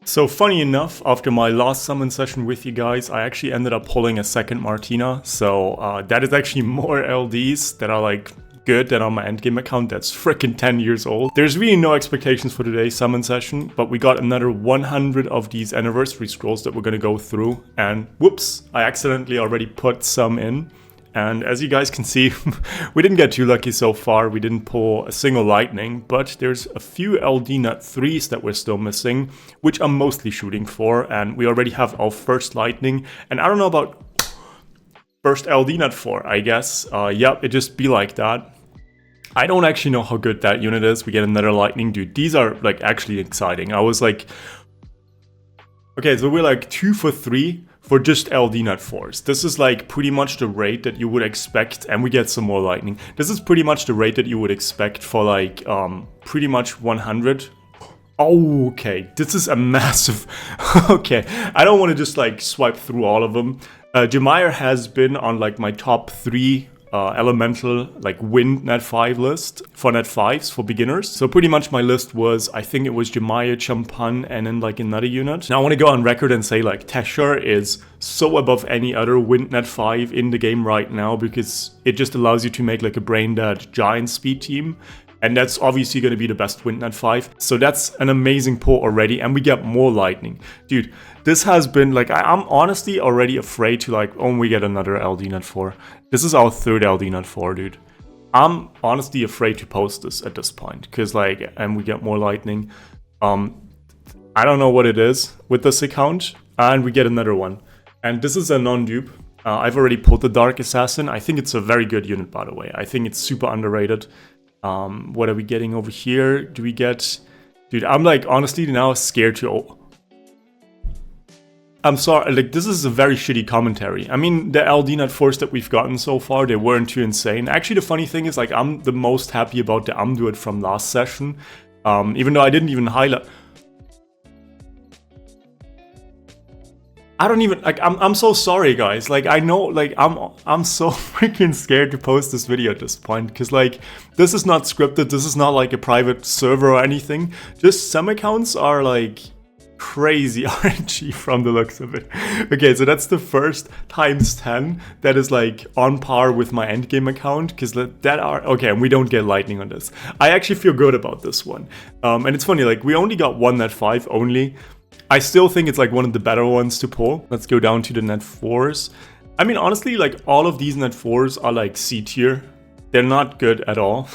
So funny enough, after my last summon session with you guys, I actually ended up pulling a second Martina. So that is actually more LDs that are like good than on my endgame account that's freaking 10 years old. There's really no expectations for today's summon session, but we got another 100 of these anniversary scrolls that we're gonna go through. And whoops, I accidentally already put some in. And as you guys can see, we didn't get too lucky so far. We didn't pull a single lightning, but there's a few LD nut 3s that we're still missing, which I'm mostly shooting for. And we already have our first lightning. And I don't know about first LD nut 4, I guess. Yep, it just be like that. I don't actually know how good that unit is. We get another lightning, dude. These are like actually exciting. I was like, okay, so we're like 2 for 3. For just LD nut 4s. This is like pretty much the rate that you would expect, and we get some more lightning. This is pretty much the rate that you would expect for like pretty much 100. Okay, this is a massive... Okay, I don't want to just like swipe through all of them. Gemini has been on like my top 3 elemental like wind net 5 list for net 5s for beginners. So pretty much my list was, I think it was Gemini, Champan, and then like another unit. Now I want to go on record and say like Tesher is so above any other wind net 5 in the game right now, because it just allows you to make like a brain dead giant speed team. And that's obviously going to be the best wind net 5. So that's an amazing pull already. And we get more lightning. Dude, this has been like, I'm honestly already afraid to like, oh, we get another LD net 4. This is our third LD net 4, dude. I'm honestly afraid to post this at this point. Because like, and we get more lightning. I don't know what it is with this account. And we get another one. And this is a non-dupe. I've already pulled the Dark Assassin. I think it's a very good unit, by the way. I think it's super underrated. What are we getting over here? Do we get... Dude, I'm like honestly now scared to... I'm sorry, like this is a very shitty commentary. I mean, the LD nut 4s that we've gotten so far, they weren't too insane. Actually, the funny thing is like I'm the most happy about the Amduat from last session. Even though I didn't even highlight... I don't even like. I'm so sorry, guys. Like I know, like I'm so freaking scared to post this video at this point, because like this is not scripted. This is not like a private server or anything. Just some accounts are like crazy RNG from the looks of it. Okay, so that's the first times 10 that is like on par with my endgame account, because that are okay. And we don't get lightning on this. I actually feel good about this one. And it's funny, like we only got one net 5 only. I still think it's like one of the better ones to pull. Let's go down to the net 4s. I mean, honestly, like all of these net 4s are like C tier. They're not good at all,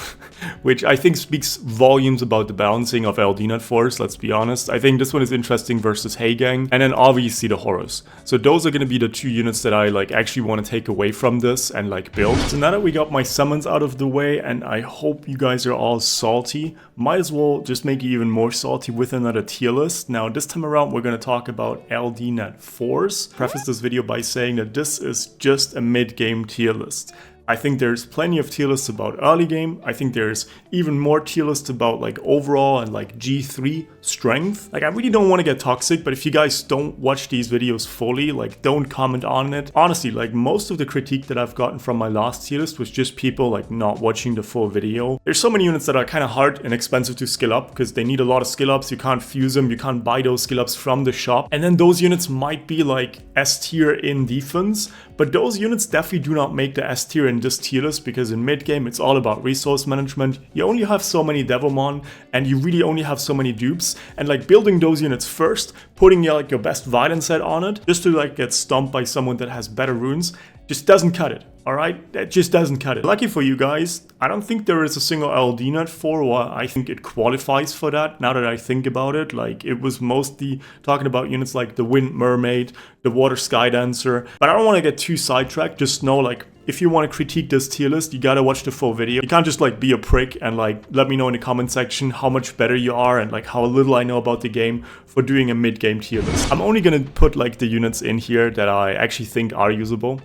which I think speaks volumes about the balancing of LD net 4s, let's be honest. I think this one is interesting versus Hey Gang, and then obviously the Horus. So those are going to be the 2 units that I like actually want to take away from this and like build. So now that we got my summons out of the way, and I hope you guys are all salty, might as well just make you even more salty with another tier list. Now this time around we're going to talk about LD net 4s. Preface this video by saying that this is just a mid-game tier list. I think there's plenty of tier lists about early game. I think there's even more tier lists about like overall and like G3 strength. Like I really don't want to get toxic, but if you guys don't watch these videos fully, like don't comment on it. Honestly, like most of the critique that I've gotten from my last tier list was just people like not watching the full video. There's so many units that are kind of hard and expensive to skill up because they need a lot of skill ups. You can't fuse them. You can't buy those skill ups from the shop. And then those units might be like S tier in defense, but those units definitely do not make the S tier in this tier list, because in mid game it's all about resource management. You only have so many Devilmon and you really only have so many dupes, and like building those units first, putting like your best Violent set on it just to like get stomped by someone that has better runes just doesn't cut it. Alright, that just doesn't cut it. Lucky for you guys, I don't think there is a single LD net 4 where I think it qualifies for that. Now that I think about it, like it was mostly talking about units like the Wind Mermaid, the Water Sky Dancer. But I don't want to get too sidetracked. Just know, like, if you want to critique this tier list, you gotta watch the full video. You can't just like be a prick and like let me know in the comment section how much better you are and like how little I know about the game for doing a mid-game tier list. I'm only gonna put like the units in here that I actually think are usable.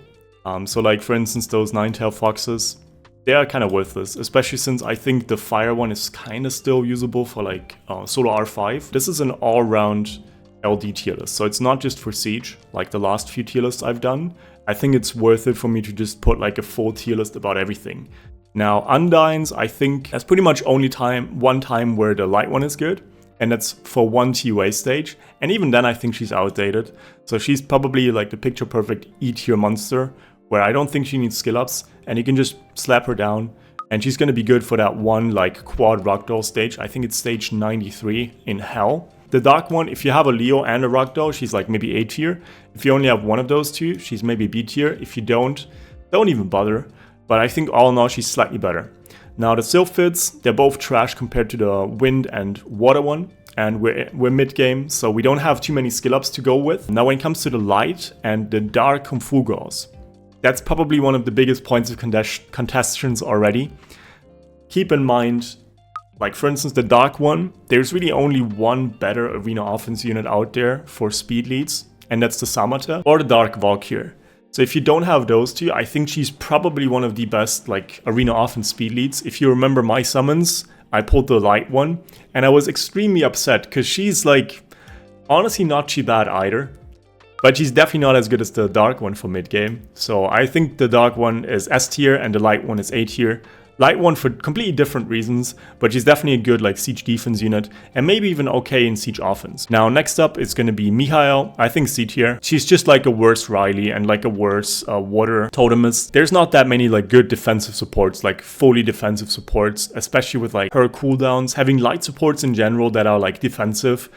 So like for instance those 9-tail foxes, they are kind of worthless, especially since I think the fire one is kind of still usable for like solo R5. This is an all-round LD tier list, so it's not just for siege like the last few tier lists I've done. I think it's worth it for me to just put like a full tier list about everything. Now Undines, I think that's pretty much only one time where the light one is good. and that's for one TUA stage. And even then I think she's outdated. So she's probably like the picture perfect E tier monster, where I don't think she needs skill ups, and you can just slap her down, and she's gonna be good for that one like quad ragdoll stage. I think it's stage 93 in Hell. The dark one, if you have a Leo and a ragdoll, she's like maybe A tier. If you only have one of those two, she's maybe B tier. If you don't even bother. But I think all in all, she's slightly better. Now the Sylphids, they're both trash compared to the wind and water one. And we're mid-game, so we don't have too many skill ups to go with. Now when it comes to the light and the dark Confugors, that's probably one of the biggest points of contentions already. Keep in mind, like for instance the dark one, there's really only one better arena offense unit out there for speed leads, and that's the Samata or the dark Valkyr. So if you don't have those two, I think she's probably one of the best like arena offense speed leads. If you remember my summons, I pulled the light one, and I was extremely upset because she's like honestly not too bad either. But she's definitely not as good as the dark one for mid game. So I think the dark one is S tier and the light one is A tier. Light one for completely different reasons, but she's definitely a good like siege defense unit, and maybe even okay in siege offense. Now next up it's gonna be Mihael. I think C tier. She's just like a worse Riley and like a worse water totemist. There's not that many like good defensive supports, like fully defensive supports, especially with like her cooldowns. Having light supports in general that are like defensive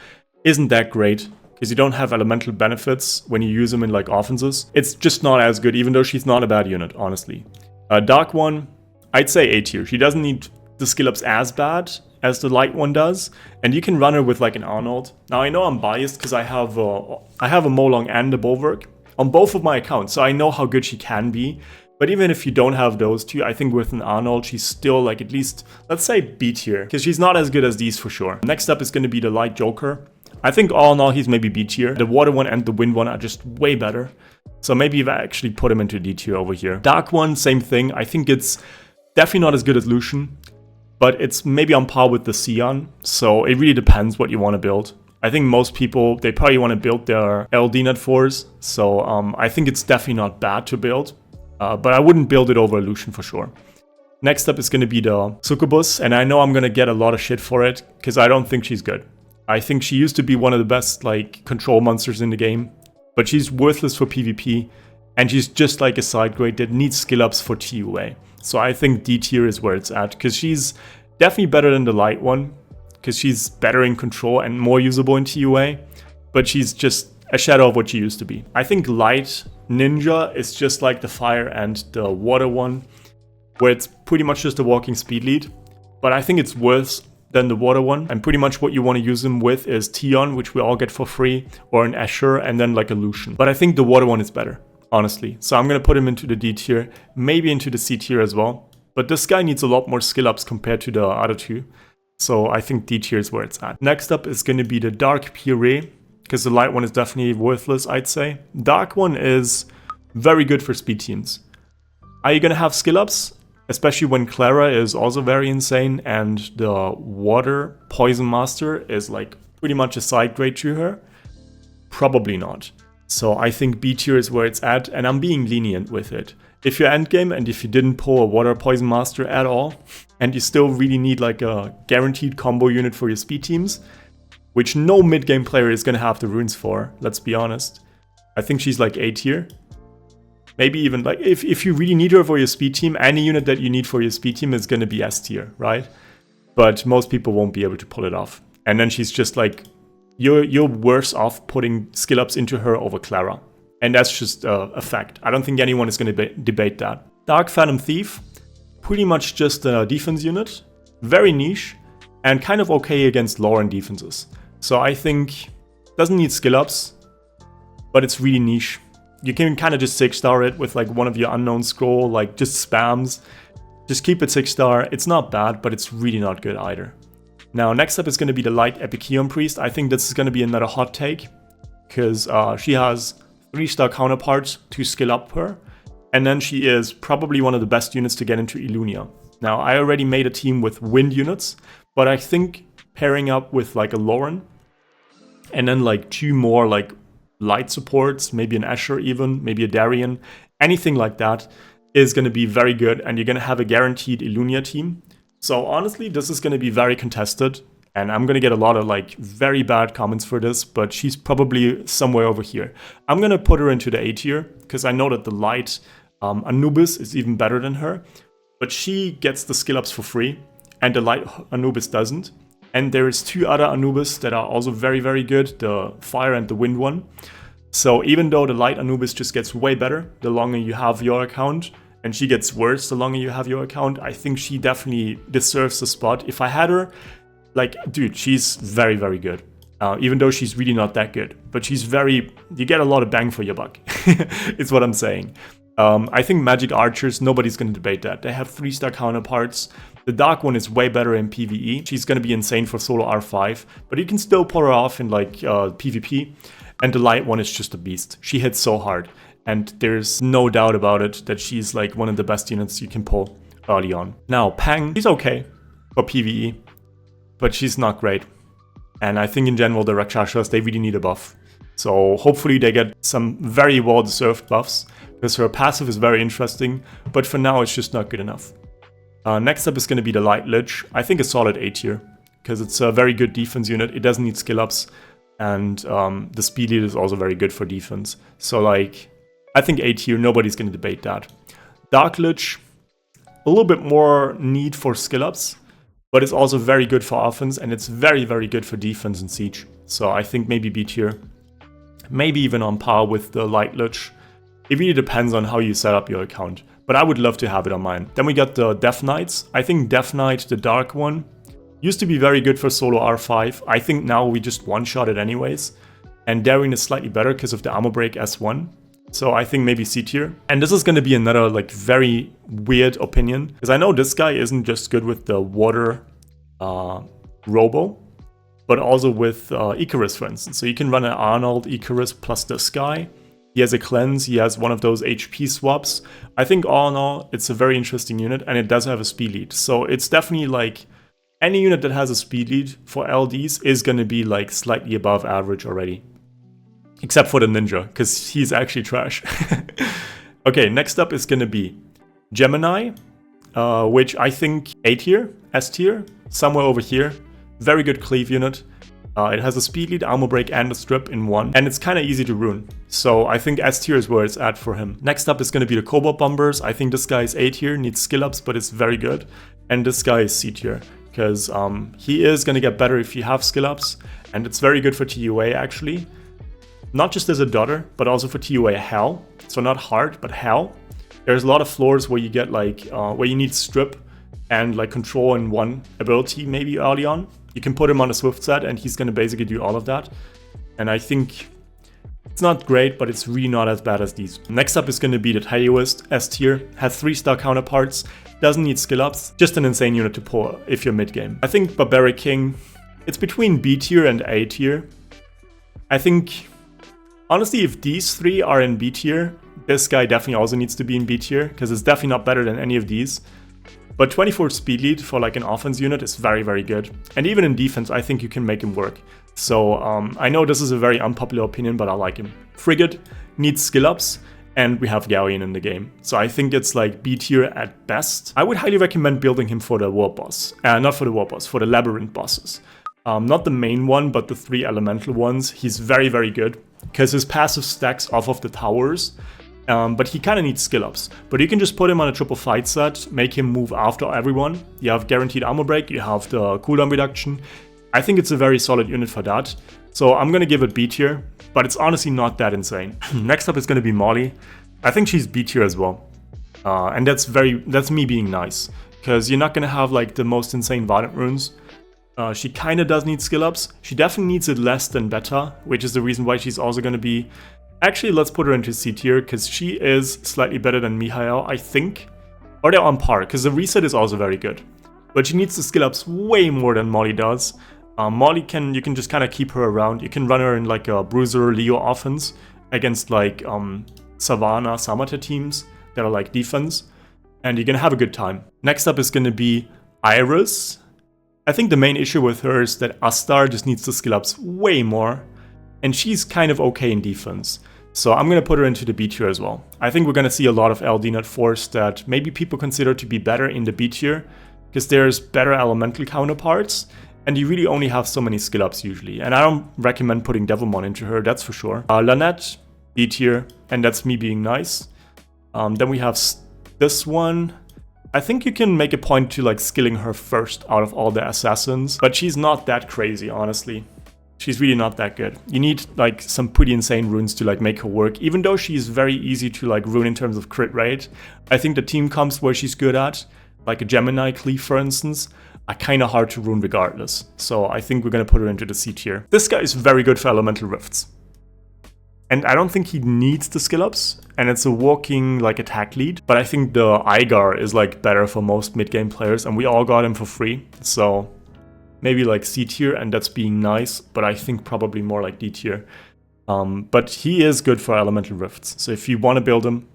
isn't that great, because you don't have elemental benefits when you use them in like offenses. It's just not as good, even though she's not a bad unit, honestly. Dark one, I'd say A tier. She doesn't need the skill ups as bad as the light one does, and you can run her with like an Arnold. Now I know I'm biased because I have a Molong and a Bulwark on both of my accounts, so I know how good she can be. But even if you don't have those two, I think with an Arnold, she's still like at least, let's say B tier, because she's not as good as these for sure. Next up is going to be the light Joker. I think all in all, he's maybe B tier. The water one and the wind one are just way better. So maybe if I actually put him into D tier over here. Dark one, same thing. I think it's definitely not as good as Lucian, but it's maybe on par with the Sion. So it really depends what you want to build. I think most people, they probably want to build their LD Net 4s. So I think it's definitely not bad to build, but I wouldn't build it over Lucian for sure. Next up is going to be the Succubus, and I know I'm going to get a lot of shit for it because I don't think she's good. I think she used to be one of the best like control monsters in the game, but she's worthless for PvP, and she's just like a side grade that needs skill ups for TUA. So I think D tier is where it's at, because she's definitely better than the light one, because she's better in control and more usable in TUA, but she's just a shadow of what she used to be. I think light ninja is just like the fire and the water one, where it's pretty much just a walking speed lead, but I think it's worse than the water one, and pretty much what you want to use them with is Tion, which we all get for free, or an Asher, and then like a Lucian. But I think the water one is better, honestly. So I'm going to put him into the D tier, maybe into the C tier as well. But this guy needs a lot more skill ups compared to the other two. So I think D tier is where it's at. Next up is going to be the Dark Puree, because the light one is definitely worthless, I'd say. Dark one is very good for speed teams. Are you going to have skill ups? Especially when Clara is also very insane and the water poison master is like pretty much a side grade to her? Probably not. So I think B tier is where it's at, and I'm being lenient with it. If you're endgame and if you didn't pull a water poison master at all, and you still really need like a guaranteed combo unit for your speed teams, which no mid-game player is going to have the runes for, let's be honest, I think she's like A tier. Maybe even like if you really need her for your speed team, any unit that you need for your speed team is going to be S tier, right? But most people won't be able to pull it off. And then she's just like, you're worse off putting skill ups into her over Clara. And that's just a fact. I don't think anyone is going to debate that. Dark Phantom Thief, pretty much just a defense unit. Very niche and kind of okay against Lauren defenses. So I think doesn't need skill ups, but it's really niche. You can kind of just 6-star it with like one of your unknown scroll, like just spams. Just keep it 6-star. It's not bad, but it's really not good either. Now, next up is going to be the Light Epikeon Priest. I think this is going to be another hot take, because she has 3-star counterparts to skill up her, and then she is probably one of the best units to get into Illunia. Now, I already made a team with wind units, but I think pairing up with like a Lauren, and then like 2 more like light supports, maybe an Asher even, maybe a Darien, anything like that is going to be very good, and you're going to have a guaranteed Illunia team. So honestly, this is going to be very contested. And I'm gonna get a lot of like very bad comments for this, but she's probably somewhere over here. I'm gonna put her into the A tier because I know that the light Anubis is even better than her, but she gets the skill ups for free and the light Anubis doesn't. And there is 2 other Anubis that are also very, very good, the fire and the wind one. So even though the light Anubis just gets way better the longer you have your account, and she gets worse the longer you have your account, I think she definitely deserves a spot. If I had her, like, dude, she's very, very good. Even though she's really not that good. But she's very... You get a lot of bang for your buck, is what I'm saying. I think Magic Archers, nobody's going to debate that. They have 3-star counterparts. The Dark one is way better in PvE. She's going to be insane for solo R5. But you can still pull her off in, like, PvP. And the Light one is just a beast. She hits so hard. And there's no doubt about it that she's, like, one of the best units you can pull early on. Now, Pang, she's okay for PvE. But she's not great. And I think in general the Rakshasas, they really need a buff. So hopefully they get some very well-deserved buffs, because her passive is very interesting, but for now it's just not good enough. Next up is going to be the Light Lich. I think a solid A tier, because it's a very good defense unit. It doesn't need skill ups, and the speed lead is also very good for defense. So like, I think A tier, nobody's going to debate that. Dark Lich, a little bit more need for skill ups, but it's also very good for offense, and it's very, very good for defense and siege. So I think maybe B tier. Maybe even on par with the Light Lich. It really depends on how you set up your account. But I would love to have it on mine. Then we got the Death Knights. I think Death Knight, the dark one, used to be very good for solo R5. I think now we just one-shot it anyways. And Darien is slightly better because of the armor break S1. So I think maybe C tier. And this is going to be another like very weird opinion, because I know this guy isn't just good with the water Robo, but also with Icares, for instance. So you can run an Arnold Icares plus this guy. He has a cleanse, he has one of those HP swaps. I think all in all, it's a very interesting unit, and it does have a speed lead. So it's definitely like, any unit that has a speed lead for LDs is going to be like slightly above average already. Except for the Ninja, because he's actually trash. Okay, next up is going to be Gemini, which I think A tier, S tier, somewhere over here. Very good cleave unit. It has a speed lead, armor break, and a strip in one, and it's kind of easy to rune. So I think S tier is where it's at for him. Next up is going to be the Cobalt Bombers. I think this guy is A tier, needs skill ups, but it's very good. And this guy is C tier, because he is going to get better if you have skill ups, and it's very good for TUA actually. Not just as a daughter, but also for TUA Hell. So not hard, but Hell. There's a lot of floors where you get like, where you need strip and like control in one ability maybe early on. You can put him on a Swift set and he's going to basically do all of that. And I think it's not great, but it's really not as bad as these. Next up is going to be the Taoist, S tier. Has 3-star counterparts, doesn't need skill ups, just an insane unit to pull if you're mid game. I think Barbaric King, it's between B tier and A tier. I think, honestly, if these 3 are in B tier, this guy definitely also needs to be in B tier, because it's definitely not better than any of these. But 24 speed lead for like an offense unit is very, very good. And even in defense, I think you can make him work. So I know this is a very unpopular opinion, but I like him. Frigate needs skill ups, and we have Galleon in the game. So I think it's like B tier at best. I would highly recommend building him for the world boss. Not for the world boss, for the labyrinth bosses. Not the main one, but the 3 elemental ones. He's very, very good, because his passive stacks off of the towers. But he kind of needs skill ups. But you can just put him on a triple fight set, make him move after everyone. You have guaranteed armor break, you have the cooldown reduction. I think it's a very solid unit for that. So I'm gonna give it B tier, but it's honestly not that insane. Next up is gonna be Molly. I think she's B tier as well. And that's me being nice, because you're not gonna have like the most insane Violent runes. She kind of does need skill ups. She definitely needs it less than Betta, which is the reason why she's also gonna be... Actually, let's put her into C tier, because she is slightly better than Mihael, I think. Or they're on par, because the reset is also very good. But she needs the skill ups way more than Molly does. Molly you can just kind of keep her around. You can run her in like a Bruiser Leo offense against like Savannah, Samata teams that are like defense. And you're going to have a good time. Next up is going to be Iris. I think the main issue with her is that Astar just needs the skill ups way more. And she's kind of okay in defense. So I'm going to put her into the B tier as well. I think we're going to see a lot of LD Net Force that maybe people consider to be better in the B tier, because there's better elemental counterparts, And you really only have so many skill ups usually. And I don't recommend putting Devilmon into her, that's for sure. Lanett, B tier, and that's me being nice. Then we have this one. I think you can make a point to like skilling her first out of all the assassins, but she's not that crazy, honestly. She's really not that good. You need like some pretty insane runes to like make her work. Even though she's very easy to like rune in terms of crit rate, I think the team comps where she's good at, like a Gemini cleave for instance, are kind of hard to rune regardless. So I think we're going to put her into the C tier. This guy is very good for elemental rifts. And I don't think he needs the skill ups, and it's a walking like attack lead. But I think the Igar is like better for most mid game players, and we all got him for free. So maybe like C tier, and that's being nice, but I think probably more like D tier. But he is good for elemental rifts. So if you want to build him,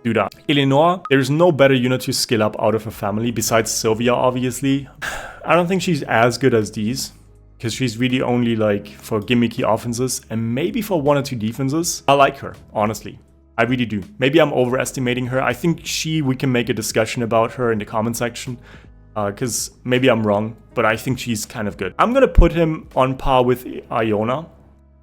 do that. Illianna, there's no better unit to skill up out of her family besides Sylvia, obviously. I don't think she's as good as these, because she's really only like for gimmicky offenses and maybe for 1 or 2 defenses. I like her, honestly. I really do. Maybe I'm overestimating her. I think we can make a discussion about her in the comment section, because maybe I'm wrong, but I think she's kind of good. I'm gonna put him on par with Ionna.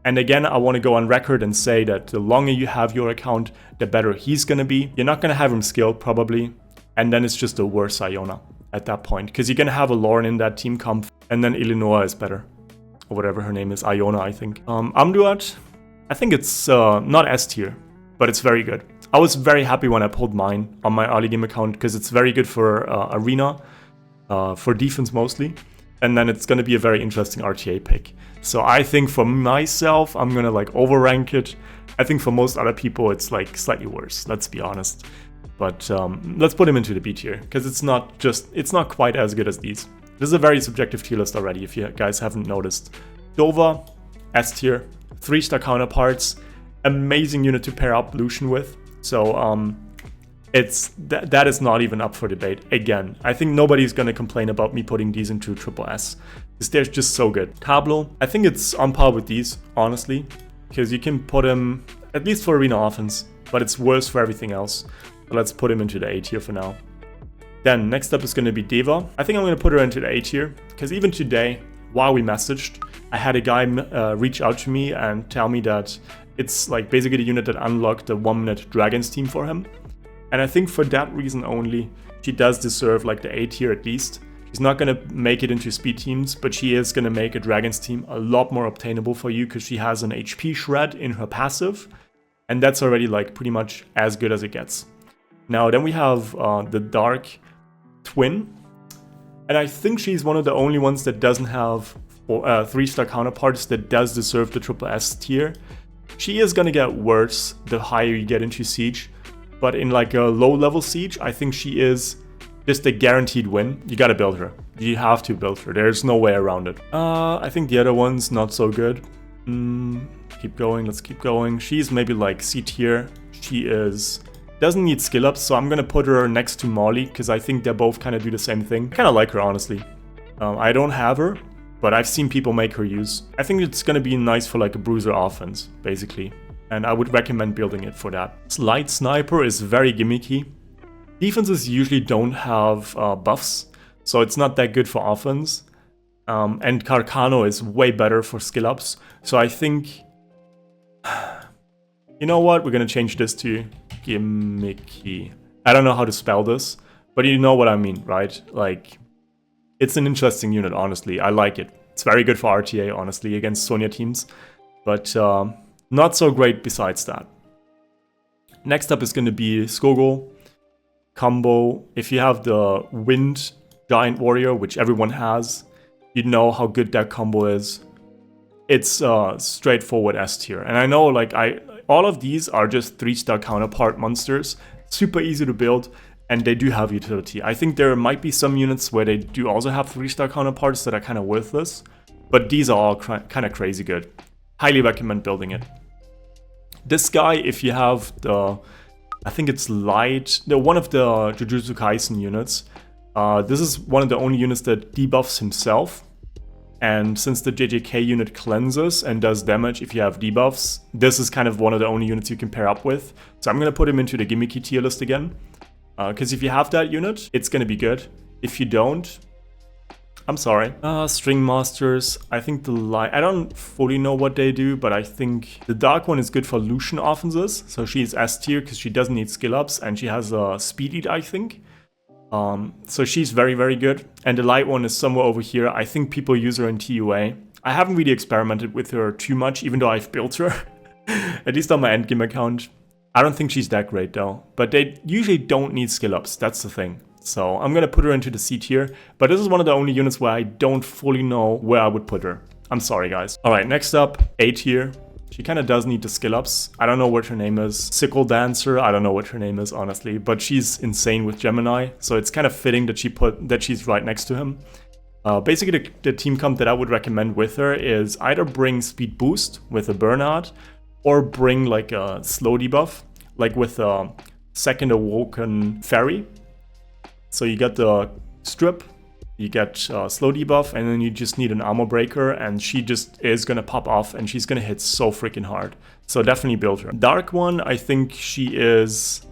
And again, I want to go on record and say that the longer you have your account, the better he's gonna be. You're not gonna have him skilled probably, and then it's just a worse Ionna at that point, because you're gonna have a Lauren in that team comp, and then Illianna is better, or whatever her name is, Ionna, I think. Amduat, I think it's not S tier, but it's very good. I was very happy when I pulled mine on my early game account, because it's very good for arena, for defense mostly, and then it's gonna be a very interesting RTA pick. So I think for myself, I'm gonna like overrank it. I think for most other people, it's like slightly worse, let's be honest. But let's put him into the B tier, because it's not quite as good as these. This is a very subjective tier list already, if you guys haven't noticed. Dova, S tier, 3-star counterparts, amazing unit to pair up Lucian with. So that is not even up for debate. Again, I think nobody's gonna complain about me putting these into triple S, because they're just so good. Tablo, I think it's on par with these, honestly, because you can put him, at least for arena offense, but it's worse for everything else. So let's put him into the A tier for now. Then next up is going to be Deva. I think I'm going to put her into the A tier, because even today, while we messaged, I had a guy reach out to me and tell me that it's like basically the unit that unlocked the 1-minute Dragons team for him. And I think for that reason only, she does deserve like the A tier at least. She's not going to make it into speed teams, but she is going to make a Dragons team a lot more obtainable for you, because she has an HP shred in her passive, and that's already like pretty much as good as it gets. Now then we have the Dark Twin, and I think she's one of the only ones that doesn't have 3-star counterparts that does deserve the triple S tier. She is gonna get worse the higher you get into Siege, but in like a low level Siege, I think she is just a guaranteed win. You gotta build her. You have to build her. There's no way around it. I think the other one's not so good. Keep going, let's keep going. She's maybe like C tier. She doesn't need skill ups, so I'm gonna put her next to Molly, because I think they both kind of do the same thing. I kind of like her, honestly. I don't have her, but I've seen people make her use. I think it's gonna be nice for like a bruiser offense, basically. And I would recommend building it for that. Light Sniper is very gimmicky. Defenses usually don't have buffs, so it's not that good for offense. And Carcano is way better for skill ups, so I think... You know what? We're gonna change this to gimmicky. I don't know how to spell this, but you know what I mean, right? Like, it's an interesting unit, honestly. I like it. It's very good for RTA, honestly, against Sonya teams, but not so great besides that. Next up is gonna be Skogo combo. If you have the Wind Giant Warrior, which everyone has, you know how good that combo is. It's straightforward S tier, and I know like all of these are just 3-star counterpart monsters, super easy to build, and they do have utility. I think there might be some units where they do also have 3-star counterparts that are kind of worthless, but these are all kind of crazy good. Highly recommend building it. This guy, if you have the, I think it's Light, one of the Jujutsu Kaisen units, this is one of the only units that debuffs himself. And since the JJK unit cleanses and does damage if you have debuffs, this is kind of one of the only units you can pair up with. So I'm going to put him into the gimmicky tier list again. Because if you have that unit, it's going to be good. If you don't, I'm sorry. String Masters. I think the light... I don't fully know what they do, but I think the dark one is good for Lucian offenses. So she's S tier because she doesn't need skill ups and she has a speed lead, I think. So she's very, very good. And the light one is somewhere over here. I think people use her in TUA. I haven't really experimented with her too much, even though I've built her. At least on my endgame account. I don't think she's that great though. But they usually don't need skill ups. That's the thing. So I'm gonna put her into the C tier, but this is one of the only units where I don't fully know where I would put her. I'm sorry, guys. All right, next up, A tier. She kind of does need the skill ups. I don't know what her name is. Sickle Dancer. I don't know what her name is, honestly, but she's insane with Gemini, so it's kind of fitting that she's right next to him. Basically, the team comp that I would recommend with her is either bring speed boost with a Bernard, or bring like a slow debuff, like with a second awoken fairy. So you get the strip, you get slow debuff, and then you just need an armor breaker, and she just is gonna pop off, and she's gonna hit so freaking hard. So definitely build her. Dark one, I think she is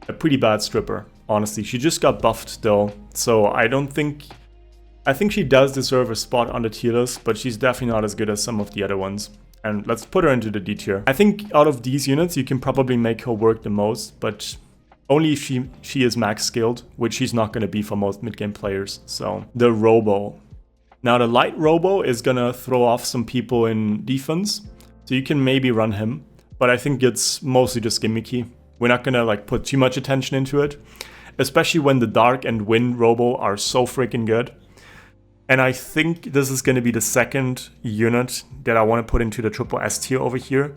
a pretty bad stripper, honestly. She just got buffed though, so I think she does deserve a spot on the tier list, but she's definitely not as good as some of the other ones. And let's put her into the D tier. I think out of these units, you can probably make her work the most, but only if she is max skilled, which she's not going to be for most mid-game players. So, the Robo. Now, the light Robo is going to throw off some people in defense, so you can maybe run him, but I think it's mostly just gimmicky. We're not going to like put too much attention into it, especially when the Dark and Wind Robo are so freaking good. And I think this is going to be the second unit that I want to put into the triple S tier over here,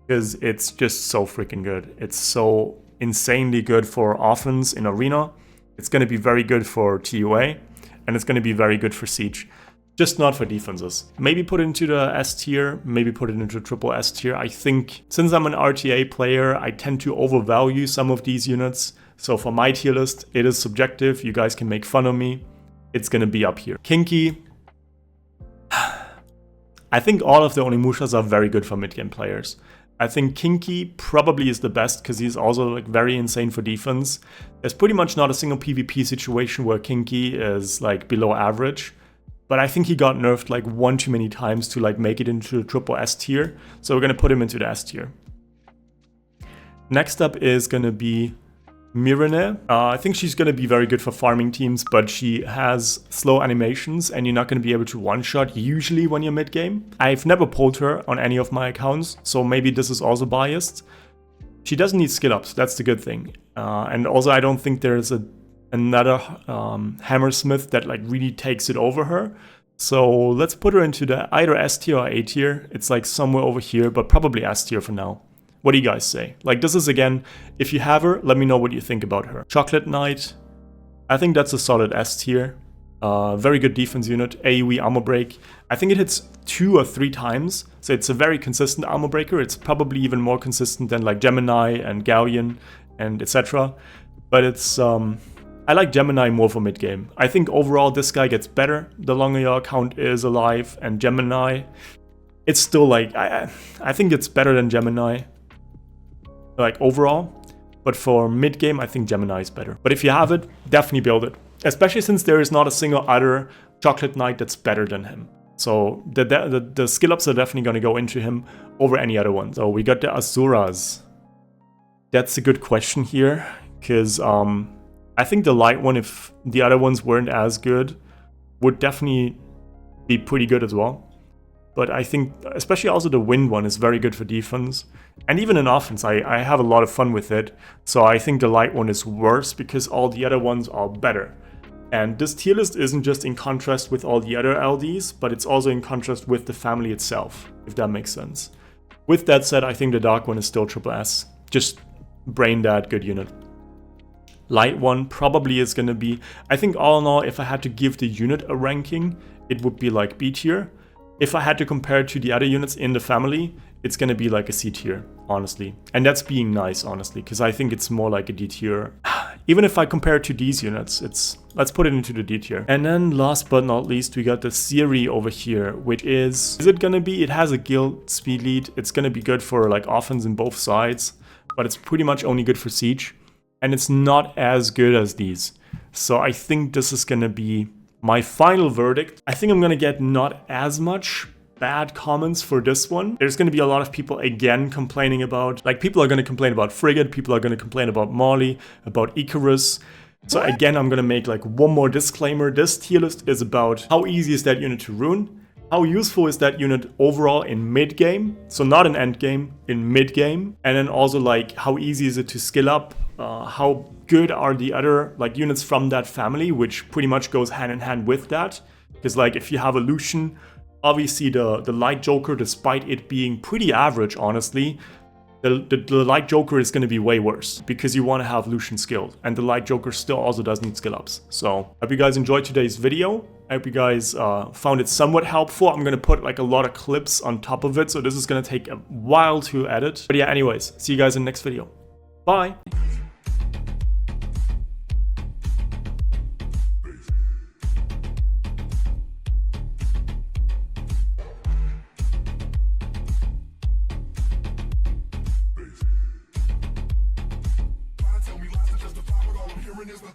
because it's just so freaking good. It's so insanely good for offense in Arena. It's going to be very good for TUA, and it's going to be very good for Siege. Just not for defenses. Maybe put it into the S tier, maybe put it into triple S tier. I think since I'm an RTA player, I tend to overvalue some of these units. So for my tier list, it is subjective. You guys can make fun of me. It's going to be up here. Kinki. I think all of the Onimushas are very good for mid-game players. I think Kinki probably is the best because he's also like very insane for defense. There's pretty much not a single PvP situation where Kinki is like below average. But I think he got nerfed like one too many times to like make it into the triple S tier. So we're going to put him into the S tier. Next up is going to be Mirinae. I think she's going to be very good for farming teams, but she has slow animations and you're not going to be able to one-shot usually when you're mid-game. I've never pulled her on any of my accounts, so maybe this is also biased. She doesn't need skill ups, that's the good thing. And also I don't think there's another Hammersmith that like really takes it over her. So let's put her into the either S tier or A tier. It's like somewhere over here, but probably S tier for now. What do you guys say? Like, this is, again, if you have her, let me know what you think about her. Chocolate Knight, I think that's a solid S tier. Very good defense unit, AoE armor break. I think it hits 2 or 3 times, so it's a very consistent armor breaker. It's probably even more consistent than like Gemini and Galleon and etc. But it's, I like Gemini more for mid-game. I think overall this guy gets better the longer your account is alive, and Gemini, it's still like, I think it's better than Gemini. Like overall, but for mid-game, I think Gemini is better. But if you have it, definitely build it. Especially since there is not a single other Chocolate Knight that's better than him. So the skill ups are definitely going to go into him over any other one. So we got the Asuras. That's a good question here, because I think the light one, if the other ones weren't as good, would definitely be pretty good as well. But I think, especially also the wind one is very good for defense. And even in offense, I have a lot of fun with it. So I think the light one is worse because all the other ones are better. And this tier list isn't just in contrast with all the other LDs, but it's also in contrast with the family itself, if that makes sense. With that said, I think the dark one is still triple S. Just brain that, good unit. Light one probably is going to be, I think all in all, if I had to give the unit a ranking, it would be like B tier. If I had to compare it to the other units in the family, it's going to be like a C tier, honestly. And that's being nice, honestly, because I think it's more like a D tier. Even if I compare it to these units, let's put it into the D tier. And then last but not least, we got the Siri over here, which is it going to be, it has a guild speed lead. It's going to be good for like offense in both sides, but it's pretty much only good for siege. And it's not as good as these. So I think this is going to be My final verdict, I think I'm gonna get not as much bad comments for this one. There's going to be a lot of people again complaining about, like, people are going to complain about Frigate, people are going to complain about Molly, about Icares. So again, I'm going to make like one more disclaimer. This tier list is about how easy is that unit to rune, how useful is that unit overall in mid game, so not in end game, in mid game, and then also like how easy is it to skill up, how good are the other like units from that family, which pretty much goes hand in hand with that. Because like if you have a Lucian, obviously the Light Joker, despite it being pretty average, honestly, the Light Joker is going to be way worse because you want to have Lucian skilled, and the Light Joker still also does need skill ups. So I hope you guys enjoyed today's video. I hope you guys found it somewhat helpful. I'm going to put like a lot of clips on top of it, so this is going to take a while to edit. But yeah, anyways, see you guys in the next video. Bye! Tell me lies to justify what all I'm hearing is the